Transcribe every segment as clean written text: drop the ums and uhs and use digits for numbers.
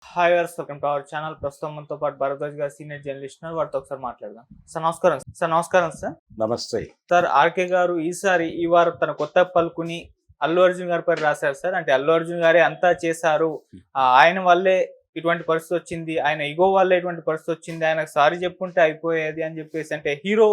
Hi గారు, welcome to our channel. ప్రస్తుతం మనతో పాటు భరద్వాజ్ గారు సీనియర్ జర్నలిస్ట్ ఉన్నారు. వారితో ఒకసారి మాట్లాడదాం. సార్ నమస్కారం. సార్ నమస్కారం సార్. నమస్తే. సార్ ఆర్కే గారు ఈ వారం తన కొత్త పలుకుని అల్లు అర్జున్ గారి పై రాశారు సార్. అంటే అల్లు అర్జున్ గారే అంతా చేశారు, ఆయన వల్లే ఇటువంటి పరిస్థితి వచ్చింది, ఆయన ఇగో వల్లే ఇటువంటి పరిస్థితి వచ్చింది, ఆయనకు సారీ చెప్పుకుంటే అయిపోయేది అని చెప్పేసి, అంటే హీరో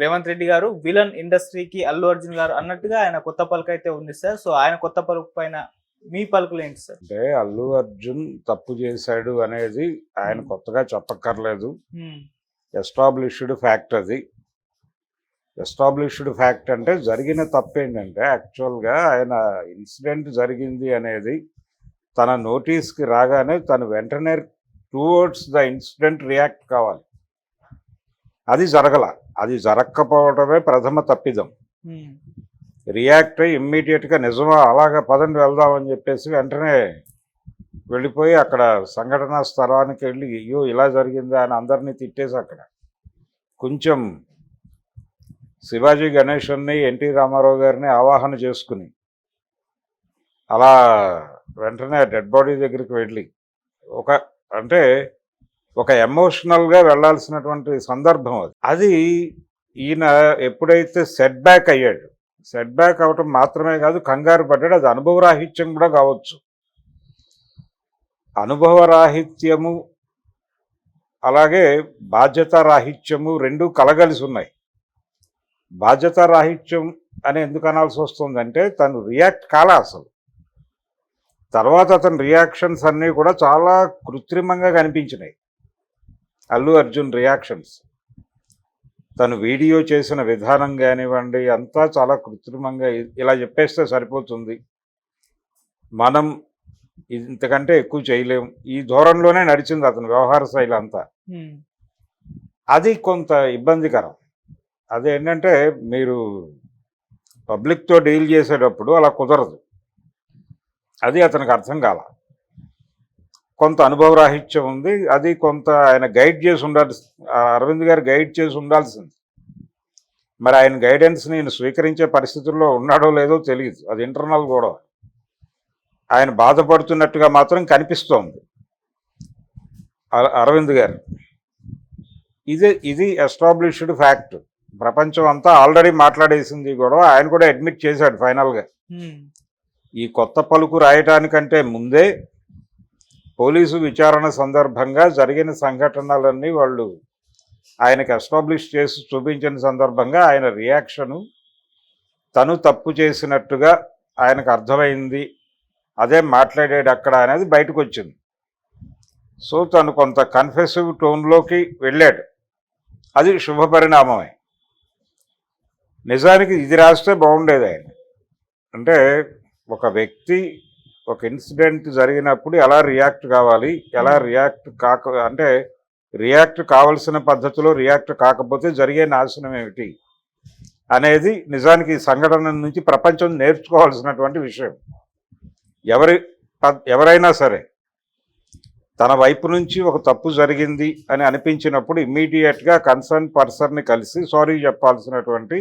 రేవంత్ రెడ్డి గారు, విలన్ ఇండస్ట్రీకి అల్లు అర్జున్ గారు అన్నట్టుగా ఆయన కొత్త పలుకు అయితే ఉంది సార్. సో ఆయన కొత్త పలుకు పైన మీ పలుకులు ఏంటి సార్? అంటే అల్లు అర్జున్ తప్పు చేశాడు అనేది ఆయన కొత్తగా చెప్పక్కర్లేదు. ఎస్టాబ్లిష్డ్ ఫ్యాక్ట్ అది. ఎస్టాబ్లిష్డ్ ఫ్యాక్ట్ అంటే జరిగిన తప్పు ఏంటంటే యాక్చువల్గా ఆయన ఇన్సిడెంట్ జరిగింది అనేది తన నోటీస్కి రాగానే తను వెంటనే టువర్డ్స్ ద ఇన్సిడెంట్ రియాక్ట్ కావాలి. అది జరగల. అది జరగకపోవడమే ప్రథమ తప్పిదం. రియాక్ట్ అయ్యి ఇమ్మీడియట్గా నిజమా అలాగా పదండి వెళ్దామని చెప్పేసి వెంటనే వెళ్ళిపోయి అక్కడ సంఘటనా స్థలానికి వెళ్ళి అయ్యో ఇలా జరిగిందా అని అందరినీ తిట్టేసి అక్కడ కొంచెం శివాజీ గణేశన్ని ఎన్టీ రామారావు గారిని ఆవాహన చేసుకుని అలా వెంటనే డెడ్ బాడీ దగ్గరికి వెళ్ళి ఒక ఎమోషనల్గా వెళ్ళాల్సినటువంటి సందర్భం అది. అది ఈయన ఎప్పుడైతే సెట్ బ్యాక్ అయ్యాడు, సెట్ బ్యాక్ అవటం మాత్రమే కాదు, కంగారు పడ్డాడు. అది అనుభవరాహిత్యం కూడా కావచ్చు. అనుభవరాహిత్యము అలాగే బాధ్యతారాహిత్యము రెండు కలగలిసి ఉన్నాయి. బాధ్యతారాహిత్యం అని ఎందుకు అనాల్సి వస్తుందంటే తను రియాక్ట్ కాలే అసలు. తర్వాత అతని రియాక్షన్స్ అన్నీ కూడా చాలా కృత్రిమంగా కనిపించినాయి. అల్లు అర్జున్ రియాక్షన్స్, తను వీడియో చేసిన విధానం కానివ్వండి, అంతా చాలా కృత్రిమంగా ఇలా చెప్పేస్తే సరిపోతుంది, మనం ఇంతకంటే ఎక్కువ చేయలేం, ఈ ధోరణిలోనే నడిచింది అతని వ్యవహార శైలి అంతా. అది కొంత ఇబ్బందికరం. అదేంటంటే మీరు పబ్లిక్తో డీల్ చేసేటప్పుడు అలా కుదరదు. అది అతనికి అర్థం కాల. కొంత అనుభవరాహిత్యం ఉంది. అది కొంత ఆయన గైడ్ చేసి అరవింద్ గారు గైడ్ చేసి ఉండాల్సింది. మరి ఆయన గైడెన్స్ నేను స్వీకరించే పరిస్థితుల్లో ఉన్నాడో లేదో తెలియదు. అది ఇంటర్నల్ కూడా. ఆయన బాధపడుతున్నట్టుగా మాత్రం కనిపిస్తోంది అరవింద్ గారు. ఇది ఎస్టాబ్లిష్డ్ ఫ్యాక్ట్. ప్రపంచం అంతా ఆల్రెడీ మాట్లాడేసింది కూడా. ఆయన కూడా అడ్మిట్ చేశాడు ఫైనల్గా. ఈ కొత్త పలుకు రాయటానికంటే ముందే పోలీసు విచారణ సందర్భంగా జరిగిన సంఘటనలన్నీ వాళ్ళు ఆయనకు ఎస్టాబ్లిష్ చేసి చూపించిన సందర్భంగా ఆయన రియాక్షను తను తప్పు చేసినట్టుగా ఆయనకు అర్థమైంది, అదే మాట్లాడాడు అక్కడ అనేది బయటకు వచ్చింది. సో తను కొంత కన్ఫెసివ్ టోన్లోకి వెళ్ళాడు. అది శుభపరిణామమే. నిజానికి ఇది రాస్తే బాగుండేది. ఆయన అంటే ఒక వ్యక్తి ఒక ఇన్సిడెంట్ జరిగినప్పుడు ఎలా రియాక్ట్ కావాలి, ఎలా రియాక్ట్ కావాల్సిన పద్ధతిలో రియాక్ట్ కాకపోతే జరిగే నాశనం ఏమిటి అనేది నిజానికి ఈ సంఘటన నుంచి ప్రపంచం నేర్చుకోవాల్సినటువంటి విషయం. ఎవరైనా సరే తన వైపు నుంచి ఒక తప్పు జరిగింది అని అనిపించినప్పుడు ఇమ్మీడియట్గా కన్సర్న్ పర్సన్ని కలిసి సారీ చెప్పాల్సినటువంటి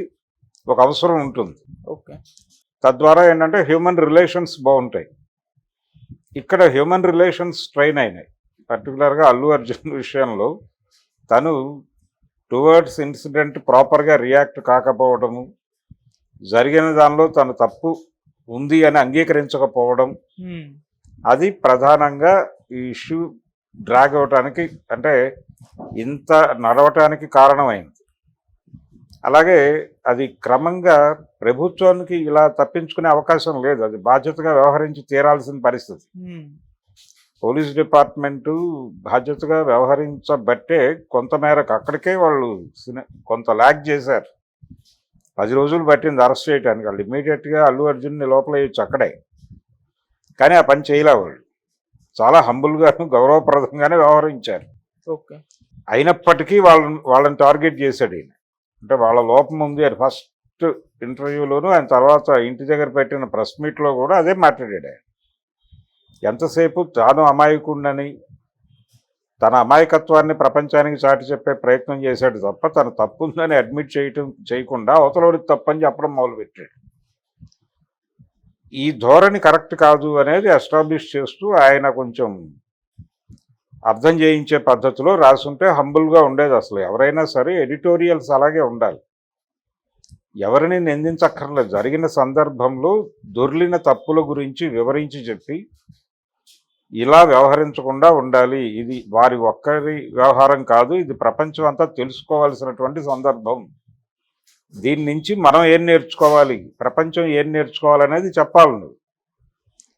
ఒక అవసరం ఉంటుంది. ఓకే. తద్వారా ఏంటంటే హ్యూమన్ రిలేషన్స్ బాగుంటాయి. ఇక్కడ హ్యూమన్ రిలేషన్స్ స్ట్రెయిన్ అయినాయి. పర్టికులర్గా అల్లు అర్జున్ విషయంలో తను టువర్డ్స్ ఇన్సిడెంట్ ప్రాపర్గా రియాక్ట్ కాకపోవడము, జరిగిన దానిలో తను తప్పు ఉంది అని అంగీకరించకపోవడం, అది ప్రధానంగా ఈ ఇష్యూ డ్రాగ్ అవటానికి, అంటే ఇంత నడవటానికి కారణమైంది. అలాగే అది క్రమంగా ప్రభుత్వానికి ఇలా తప్పించుకునే అవకాశం లేదు. అది బాధ్యతగా వ్యవహరించి తీరాల్సిన పరిస్థితి. పోలీస్ డిపార్ట్మెంటు బాధ్యతగా వ్యవహరించబట్టే కొంతమేరకు అక్కడికే వాళ్ళు కొంత ల్యాగ్ చేశారు. 10 రోజులు పట్టింది అరెస్ట్ చేయడానికి. వాళ్ళు ఇమ్మీడియట్గా అల్లు అర్జున్ని లోపల వేయచ్చు అక్కడే. కానీ ఆ పని చేయలే. వాళ్ళు చాలా హంబుల్గాను గౌరవప్రదంగానే వ్యవహరించారు. ఓకే. అయినప్పటికీ వాళ్ళని టార్గెట్ చేశాడు ఈయన. అంటే వాళ్ళ లోపం ఉంది అని ఫస్ట్ ఇంటర్వ్యూలోనూ, ఆయన తర్వాత ఇంటి దగ్గర పెట్టిన ప్రెస్ మీట్లో కూడా అదే మాట్లాడాడు. ఆయన ఎంతసేపు తాను అమాయకుడినని తన అమాయకత్వాన్ని ప్రపంచానికి చాటి చెప్పే ప్రయత్నం చేశాడు తప్ప తను తప్పుందని అడ్మిట్ చేయకుండా అవతలవాడికి తప్పని చెప్పడం మొదలుపెట్టాడు. ఈ ధోరణి కరెక్ట్ కాదు అనేది ఎస్టాబ్లిష్ చేస్తూ ఆయన కొంచెం అర్థం చేయించే పద్ధతిలో రాసుంటే హంబుల్గా ఉండేది. అసలు ఎవరైనా సరే ఎడిటోరియల్స్ అలాగే ఉండాలి. ఎవరిని నిందించక్కర్లేదు. జరిగిన సందర్భంలో దొర్లిన తప్పుల గురించి వివరించి చెప్పి ఇలా వ్యవహరించకుండా ఉండాలి. ఇది వారి ఒక్కరి వ్యవహారం కాదు, ఇది ప్రపంచం అంతా తెలుసుకోవాల్సినటువంటి సందర్భం. దీని నుంచి మనం ఏం నేర్చుకోవాలి, ప్రపంచం ఏం నేర్చుకోవాలనేది చెప్పాలి నువ్వు.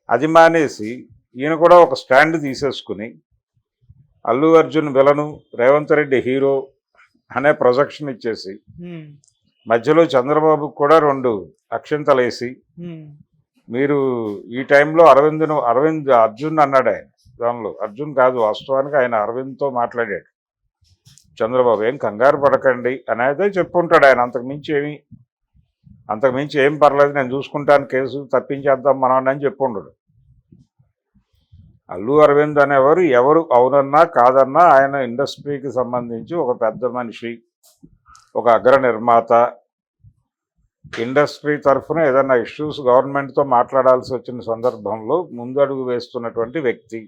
అది మానేసి ఈయన కూడా ఒక స్టాండ్ తీసేసుకుని అల్లు అర్జున్ విలను, రేవంత్ రెడ్డి హీరో అనే ప్రొజెక్షన్ ఇచ్చేసి మధ్యలో చంద్రబాబుకు కూడా 2 అక్షింతలేసి మీరు ఈ టైంలో అరవింద్ అర్జున్ అన్నాడు. ఆయన దానిలో అర్జున్ కాదు, వాస్తవానికి ఆయన అరవింద్తో మాట్లాడాడు. చంద్రబాబు ఏం కంగారు పడకండి అనేది చెప్పుంటాడు ఆయన. అంతకుమించి ఏం పర్లేదు, నేను చూసుకుంటాను, కేసు తప్పించేద్దాం మనం అని చెప్పుండడు. అల్లు అరవింద్ అనేవారు ఎవరు అవునన్నా కాదన్నా ఆయన ఇండస్ట్రీకి సంబంధించి ఒక పెద్ద మనిషి, ఒక అగ్ర నిర్మాత. ఇండస్ట్రీ తరఫున ఏదైనా ఇష్యూస్ గవర్నమెంట్తో మాట్లాడాల్సి వచ్చిన సందర్భంలో ముందడుగు వేస్తున్నటువంటి వ్యక్తి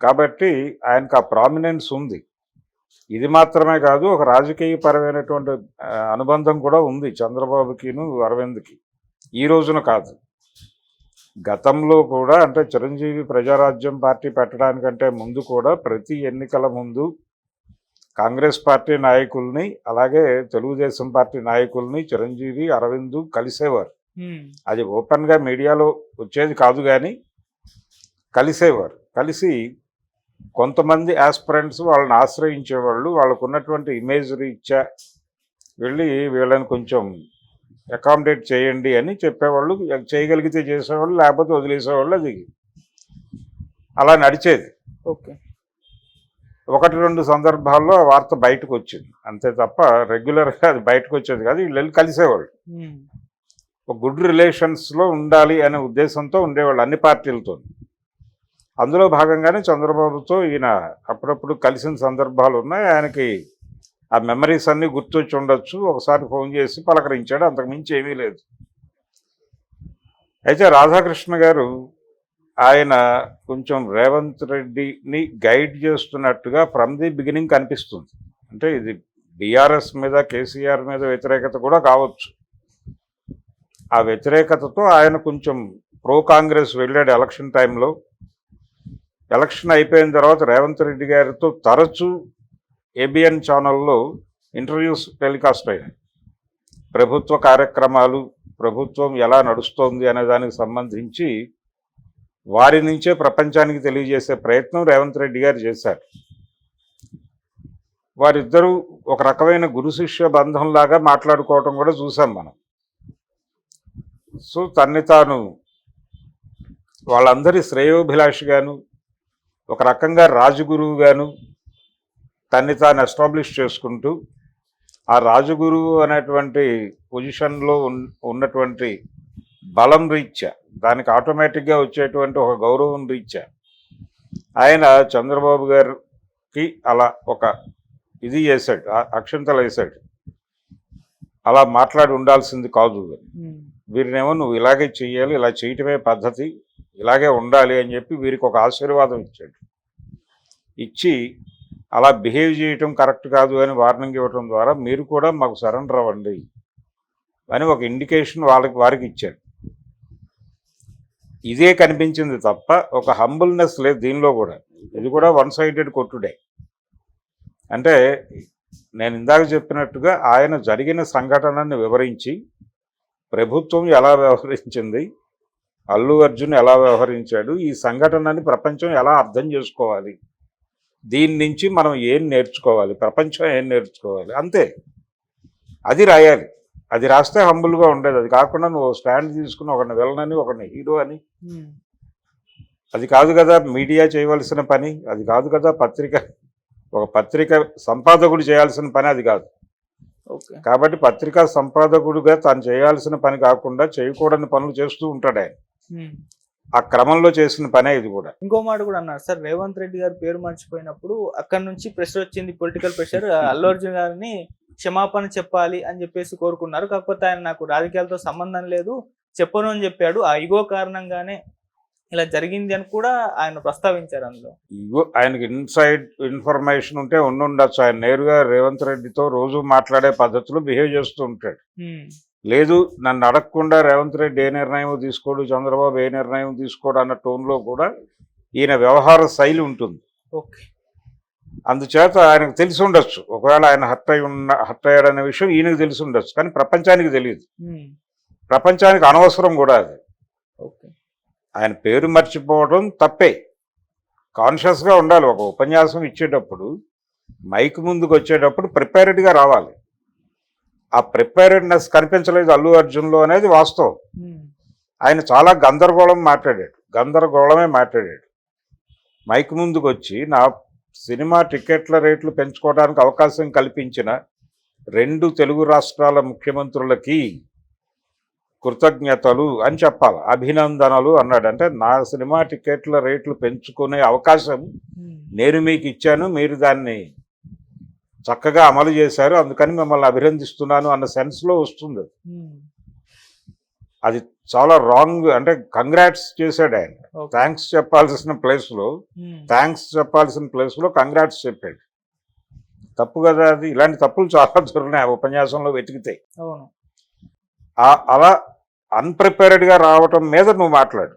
కాబట్టి ఆయనకు ఆ ప్రామినెన్స్ ఉంది. ఇది మాత్రమే కాదు, ఒక రాజకీయపరమైనటువంటి అనుబంధం కూడా ఉంది చంద్రబాబుకిను అరవింద్కి. ఈ రోజున కాదు, గతంలో కూడా. అంటే చిరంజీవి ప్రజారాజ్యం పార్టీ పెట్టడానికంటే ముందు కూడా ప్రతి ఎన్నికల ముందు కాంగ్రెస్ పార్టీ నాయకుల్ని అలాగే తెలుగుదేశం పార్టీ నాయకుల్ని చిరంజీవి అరవింద్ కలిసేవారు. అది ఓపెన్గా మీడియాలో వచ్చేది కాదు, కానీ కలిసేవారు. కలిసి కొంతమంది ఆస్పిరెంట్స్ వాళ్ళని ఆశ్రయించేవాళ్ళు. వాళ్ళకు ఉన్నటువంటి ఇమేజ్ రీత్యా వెళ్ళి వీళ్ళని కొంచెం అకామిడేట్ చేయండి అని చెప్పేవాళ్ళు. చేయగలిగితే చేసేవాళ్ళు, లేకపోతే వదిలేసేవాళ్ళు. అది అలా నడిచేది. ఓకే, 1-2 సందర్భాల్లో ఆ వార్త బయటకు వచ్చింది అంతే తప్ప రెగ్యులర్గా అది బయటకు వచ్చేది కాదు. వీళ్ళు వెళ్ళి కలిసేవాళ్ళు. ఒక గుడ్ రిలేషన్స్లో ఉండాలి అనే ఉద్దేశంతో ఉండేవాళ్ళు అన్ని పార్టీలతో. అందులో భాగంగానే చంద్రబాబుతో ఈయన అప్పుడప్పుడు కలిసిన సందర్భాలు ఉన్నాయి. ఆయనకి ఆ మెమరీస్ అన్నీ గుర్తొచ్చి ఉండొచ్చు. ఒకసారి ఫోన్ చేసి పలకరించాడు, అంతకుమించి ఏమీ లేదు. అయితే రాధాకృష్ణ గారు ఆయన కొంచెం రేవంత్ రెడ్డిని గైడ్ చేస్తున్నట్టుగా ఫ్రమ్ ది బిగినింగ్ కనిపిస్తుంది. అంటే ఇది బీఆర్ఎస్ మీద, కేసీఆర్ మీద వ్యతిరేకత కూడా కావచ్చు. ఆ వ్యతిరేకతతో ఆయన కొంచెం ప్రో కాంగ్రెస్ వెళ్ళాడు ఎలక్షన్ టైంలో. ఎలక్షన్ అయిపోయిన తర్వాత రేవంత్ రెడ్డి గారితో తరచూ ఏబిఎన్ ఛానల్లో ఇంటర్వ్యూస్ టెలికాస్ట్ అయినాయి. ప్రభుత్వ కార్యక్రమాలు, ప్రభుత్వం ఎలా నడుస్తోంది అనే దానికి సంబంధించి వారి నుంచే ప్రపంచానికి తెలియజేసే ప్రయత్నం రేవంత్ రెడ్డి గారు చేశారు. వారిద్దరూ ఒక రకమైన గురు శిష్య బంధంలాగా మాట్లాడుకోవటం కూడా చూసాం మనం. సో తన్ని తాను వాళ్ళందరి శ్రేయోభిలాషిగాను, ఒక రకంగా రాజగురువుగాను తన్ని తాను ఎస్టాబ్లిష్ చేసుకుంటూ ఆ రాజగురువు అనేటువంటి పొజిషన్లో ఉన్నటువంటి బలం రీత్యా, దానికి ఆటోమేటిక్గా వచ్చేటువంటి ఒక గౌరవం రీత్యా ఆయన చంద్రబాబు గారికి అలా ఒక ఇది చేశాడు, అక్షంతలు వేశాడు. అలా మాట్లాడి ఉండాల్సింది కాదు, వీరినేమో నువ్వు ఇలాగే చెయ్యాలి, ఇలా చేయటమే పద్ధతి, ఇలాగే ఉండాలి అని చెప్పి వీరికి ఒక ఆశీర్వాదం ఇచ్చాడు. ఇచ్చి అలా బిహేవ్ చేయటం కరెక్ట్ కాదు అని వార్నింగ్ ఇవ్వటం ద్వారా మీరు కూడా మాకు సరెండర్ అవ్వండి అని ఒక ఇండికేషన్ వారికి ఇచ్చాడు. ఇదే కనిపించింది తప్ప ఒక హంబుల్నెస్ లేదు దీనిలో కూడా. ఇది కూడా వన్ సైడెడ్ కొట్టుడే. అంటే నేను ఇందాక చెప్పినట్టుగా ఆయన జరిగిన సంఘటనని వివరించి ప్రభుత్వం ఎలా వ్యవహరించింది, అల్లు అర్జున్ ఎలా వ్యవహరించాడు, ఈ సంఘటనని ప్రపంచం ఎలా అర్థం చేసుకోవాలి, దీని నుంచి మనం ఏం నేర్చుకోవాలి, ప్రపంచం ఏం నేర్చుకోవాలి, అంతే. అది రాయాలి. అది రాస్తే హంబుల్గా ఉండేది. అది కాకుండా నువ్వు స్టాండ్ తీసుకుని ఒకరిని విలనని ఒకరిని హీరో అని, అది కాదు కదా మీడియా చేయవలసిన పని. అది కాదు కదా ఒక పత్రిక సంపాదకుడు చేయాల్సిన పని అది కాదు. కాబట్టి పత్రికా సంపాదకుడుగా తాను చేయాల్సిన పని కాకుండా చేయకూడని పనులు చేస్తూ ఉంటాడు ఆయన. ఆ క్రమంలో చేసిన పనే ఇది కూడా. ఇంకో మాట కూడా అన్నారు సార్, రేవంత్ రెడ్డి గారు పేరు మర్చిపోయినప్పుడు అక్కడ నుంచి ప్రెషర్ వచ్చింది, పొలిటికల్ ప్రెషర్. అల్లు అర్జున్ గారిని క్షమాపణ చెప్పాలి అని చెప్పేసి కోరుకున్నారు. కాకపోతే ఆయన నాకు రాజకీయాలతో సంబంధం లేదు చెప్పను అని చెప్పాడు. ఆ ఇగో కారణంగానే ఇలా జరిగింది అని కూడా ఆయన ప్రస్తావించారు అందులో. ఇగో ఆయనకి ఇన్సైడ్ ఇన్ఫర్మేషన్ ఉంటే ఉండుండొచ్చు. ఆయన నేరుగా రేవంత్ రెడ్డితో రోజు మాట్లాడే పద్ధతిలో బిహేవ్ చేస్తూ ఉంటాడు. ఉమ్, లేదు నన్ను అడగకుండా రేవంత్ రెడ్డి ఏ నిర్ణయం తీసుకోడు, చంద్రబాబు ఏ నిర్ణయం తీసుకోడు అన్న టోన్లో కూడా ఈయన వ్యవహార శైలి ఉంటుంది. ఓకే. అందుచేత ఆయనకు తెలిసి ఉండొచ్చు, ఒకవేళ ఆయన హర్ట్ అయ్యాడనే విషయం ఈయనకు తెలిసి ఉండొచ్చు, కానీ ప్రపంచానికి తెలియదు. ఉమ్, ప్రపంచానికి అనవసరం కూడా అది. ఓకే. ఆయన పేరు మర్చిపోవడం తప్పే. కాన్షియస్గా ఉండాలి. ఒక ఉపన్యాసం ఇచ్చేటప్పుడు మైక్ ముందుకు వచ్చేటప్పుడు ప్రిపేర్డ్గా రావాలి. ఆ ప్రిపేర్డ్నెస్ కనిపించలేదు అల్లు అర్జున్లో అనేది వాస్తవం. ఉమ్, ఆయన చాలా గందరగోళమే మాట్లాడాడు. మైక్ ముందుకు వచ్చి నా సినిమా టికెట్ల రేట్లు పెంచుకోవడానికి అవకాశం కల్పించిన 2 తెలుగు రాష్ట్రాల ముఖ్యమంత్రులకి కృతజ్ఞతలు అని చెప్పాలి, అభినందనలు అన్నాడు. అంటే నా సినిమా టికెట్ల రేట్లు పెంచుకునే అవకాశం ఉమ్, నేను మీకు ఇచ్చాను, మీరు దాన్ని చక్కగా అమలు చేశారు, అందుకని మిమ్మల్ని అభినందిస్తున్నాను అన్న సెన్స్లో వస్తుంది. ఉమ్, అది చాలా రాంగ్. అంటే కంగ్రాట్స్ చేశాడు ఆయన. ఓకే. థ్యాంక్స్ చెప్పాల్సిన ప్లేస్లో కంగ్రాట్స్ చెప్పాడు. తప్పు కదా అది. ఇలాంటి తప్పులు చాలా దొరికినాయి ఆ ఉపన్యాసంలో వెతికితే. అవును. అలా అన్ప్రిపేర్డ్గా రావటం మీద నువ్వు మాట్లాడు.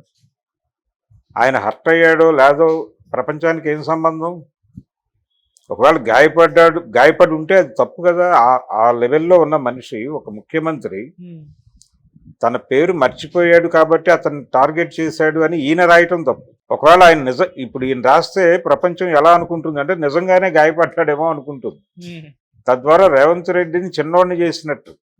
ఆయన హర్ట్ అయ్యాడో లేదో ప్రపంచానికి ఏం సంబంధం? ఒకవేళ గాయపడి ఉంటే అది తప్పు కదా. ఆ లెవెల్లో ఉన్న మనిషి, ఒక ముఖ్యమంత్రి ఉమ్, తన పేరు మర్చిపోయాడు కాబట్టి అతన్ని టార్గెట్ చేశాడు అని ఈయన రాయటం తప్పు. ఒకవేళ ఆయన ఇప్పుడు ఈయన రాస్తే ప్రపంచం ఎలా అనుకుంటుంది అంటే నిజంగానే గాయపడ్డాడేమో అనుకుంటుంది. ఉమ్, తద్వారా రేవంత్ రెడ్డిని చిన్నోడిని చేసినట్టు.